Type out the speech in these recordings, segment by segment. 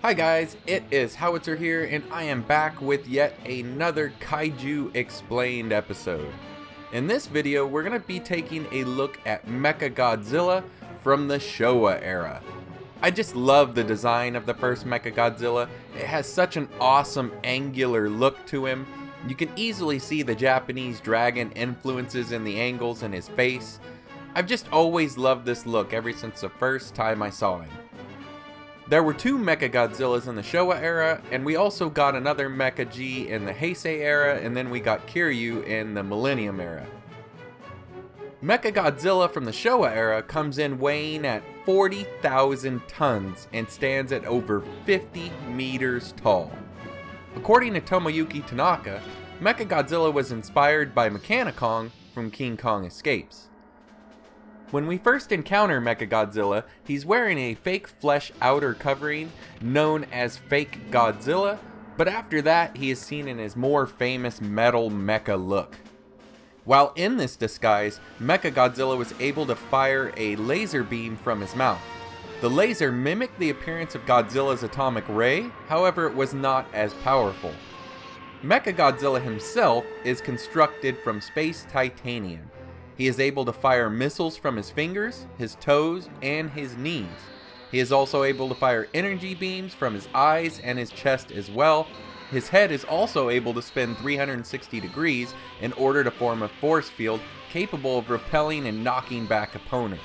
Hi guys, it is Howitzer here, and I am back with yet another Kaiju Explained episode. In this video, we're going to be taking a look at Mechagodzilla from the Showa era. I just love the design of the first Mechagodzilla. It has such an awesome angular look to him. You can easily see the Japanese dragon influences in the angles in his face. I've just always loved this look ever since the first time I saw him. There were two Mechagodzillas in the Showa era, and we also got another MechaG in the Heisei era, and then we got Kiryu in the Millennium era. Mechagodzilla from the Showa era comes in weighing at 40,000 tons and stands at over 50 meters tall. According to Tomoyuki Tanaka, Mechagodzilla was inspired by Mechanicong from King Kong Escapes. When we first encounter Mechagodzilla, he's wearing a fake flesh outer covering known as Fake Godzilla, but after that he is seen in his more famous metal mecha look. While in this disguise, Mechagodzilla was able to fire a laser beam from his mouth. The laser mimicked the appearance of Godzilla's atomic ray, however it was not as powerful. Mechagodzilla himself is constructed from space titanium. He is able to fire missiles from his fingers, his toes, and his knees. He is also able to fire energy beams from his eyes and his chest as well. His head is also able to spin 360 degrees in order to form a force field capable of repelling and knocking back opponents.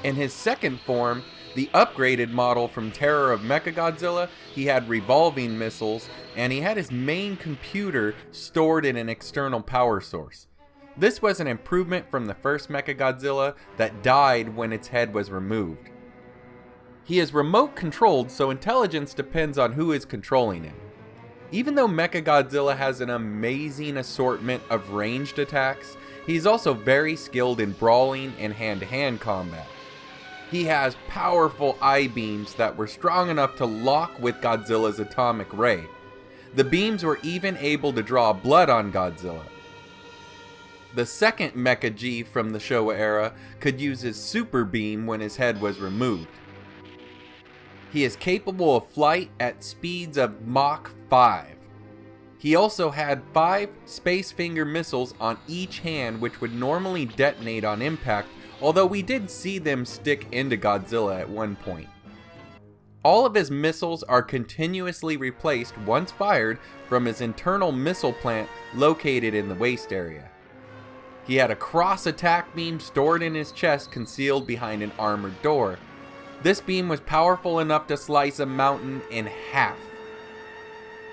In his second form, the upgraded model from Terror of Mechagodzilla, he had revolving missiles, and he had his main computer stored in an external power source. This was an improvement from the first Mechagodzilla that died when its head was removed. He is remote controlled, so intelligence depends on who is controlling him. Even though Mechagodzilla has an amazing assortment of ranged attacks, he's also very skilled in brawling and hand-to-hand combat. He has powerful I-beams that were strong enough to lock with Godzilla's atomic ray. The beams were even able to draw blood on Godzilla. The second MechaG from the Showa era could use his super beam when his head was removed. He is capable of flight at speeds of Mach 5. He also had 5 Space Finger missiles on each hand, which would normally detonate on impact, although we did see them stick into Godzilla at one point. All of his missiles are continuously replaced once fired from his internal missile plant located in the waist area. He had a cross attack beam stored in his chest concealed behind an armored door. This beam was powerful enough to slice a mountain in half.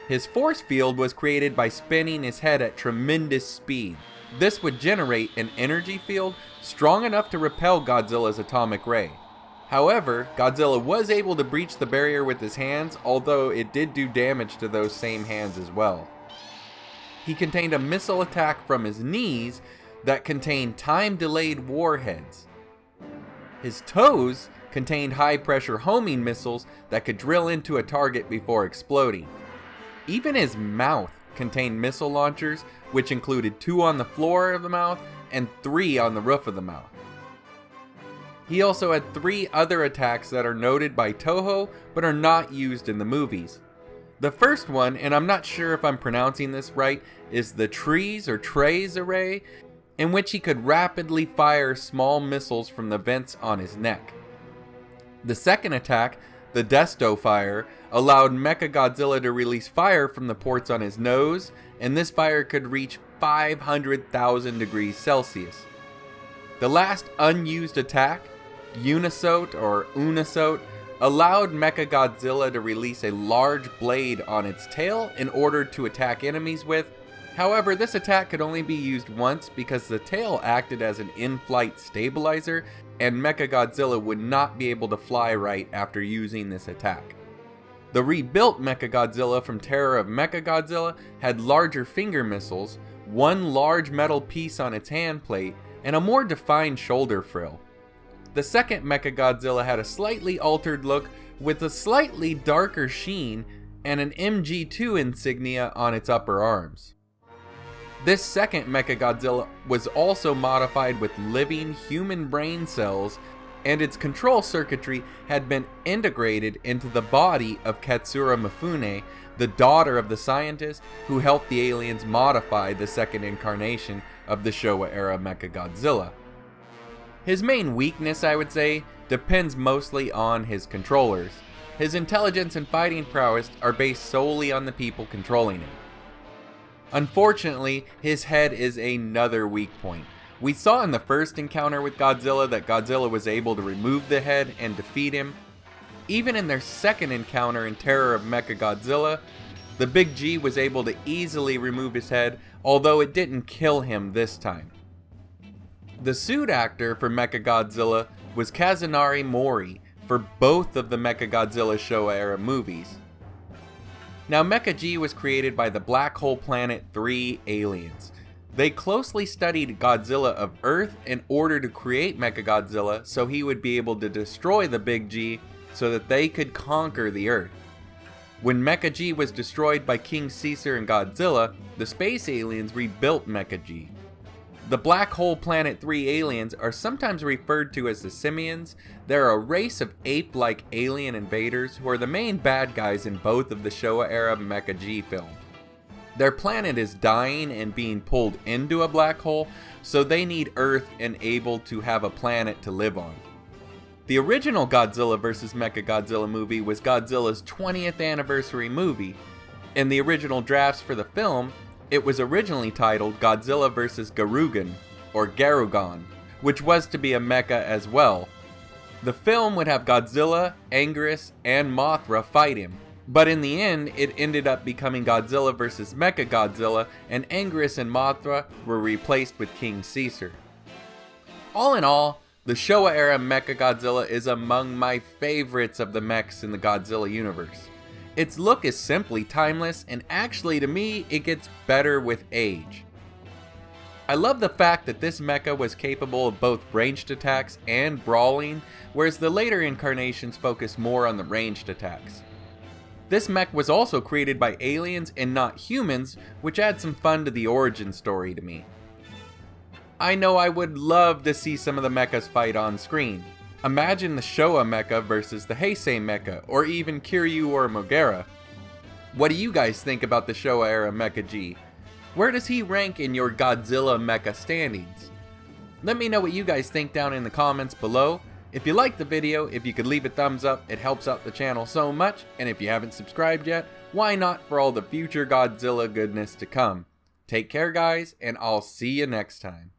His force field was created by spinning his head at tremendous speed. This would generate an energy field strong enough to repel Godzilla's atomic ray. However, Godzilla was able to breach the barrier with his hands, although it did do damage to those same hands as well. He contained a missile attack from his knees that contained time-delayed warheads. His toes contained high-pressure homing missiles that could drill into a target before exploding. Even his mouth contained missile launchers, which included 2 on the floor of the mouth and 3 on the roof of the mouth. He also had 3 other attacks that are noted by Toho but are not used in the movies. The first one, and I'm not sure if I'm pronouncing this right, is the Trees or Trays array, in which he could rapidly fire small missiles from the vents on his neck. The second attack, the Desto Fire, allowed Mechagodzilla to release fire from the ports on his nose, and this fire could reach 500,000 degrees Celsius. The last unused attack, Unisote or Unisote, allowed Mechagodzilla to release a large blade on its tail in order to attack enemies with. However, this attack could only be used once because the tail acted as an in-flight stabilizer, and Mechagodzilla would not be able to fly right after using this attack. The rebuilt Mechagodzilla from Terror of Mechagodzilla had larger finger missiles, 1 large metal piece on its hand plate, and a more defined shoulder frill. The second Mechagodzilla had a slightly altered look with a slightly darker sheen and an MG2 insignia on its upper arms. This second Mechagodzilla was also modified with living human brain cells and its control circuitry had been integrated into the body of Katsura Mifune, the daughter of the scientist who helped the aliens modify the second incarnation of the Showa-era Mechagodzilla. His main weakness, I would say, depends mostly on his controllers. His intelligence and fighting prowess are based solely on the people controlling him. Unfortunately, his head is another weak point. We saw in the first encounter with Godzilla that Godzilla was able to remove the head and defeat him. Even in their second encounter in Terror of Mechagodzilla, the Big G was able to easily remove his head, although it didn't kill him this time. The suit actor for Mechagodzilla was Kazunari Mori for both of the Mechagodzilla Showa-era movies. Now, MechaG was created by the Black Hole Planet 3 aliens. They closely studied Godzilla of Earth in order to create Mechagodzilla so he would be able to destroy the Big G so that they could conquer the Earth. When MechaG was destroyed by King Caesar and Godzilla, the space aliens rebuilt MechaG. The Black Hole Planet 3 aliens are sometimes referred to as the Simians. They're a race of ape-like alien invaders who are the main bad guys in both of the Showa-era MechaG films. Their planet is dying and being pulled into a black hole, so they need Earth and able to have a planet to live on. The original Godzilla vs. Mechagodzilla movie was Godzilla's 20th anniversary movie. In the original drafts for the film, it was originally titled Godzilla vs. Garugan, or Garugan, which was to be a mecha as well. The film would have Godzilla, Anguirus, and Mothra fight him, but in the end, it ended up becoming Godzilla vs. Mechagodzilla, and Anguirus and Mothra were replaced with King Caesar. All in all, the Showa-era Mechagodzilla is among my favorites of the mechs in the Godzilla universe. Its look is simply timeless, and actually to me, it gets better with age. I love the fact that this mecha was capable of both ranged attacks and brawling, whereas the later incarnations focus more on the ranged attacks. This mech was also created by aliens and not humans, which adds some fun to the origin story to me. I know I would love to see some of the mechas fight on screen. Imagine the Showa mecha versus the Heisei mecha, or even Kiryu or Mogera. What do you guys think about the Showa-era MechaG? Where does he rank in your Godzilla mecha standings? Let me know what you guys think down in the comments below. If you liked the video, if you could leave a thumbs up, it helps out the channel so much, and if you haven't subscribed yet, why not for all the future Godzilla goodness to come. Take care guys, and I'll see you next time.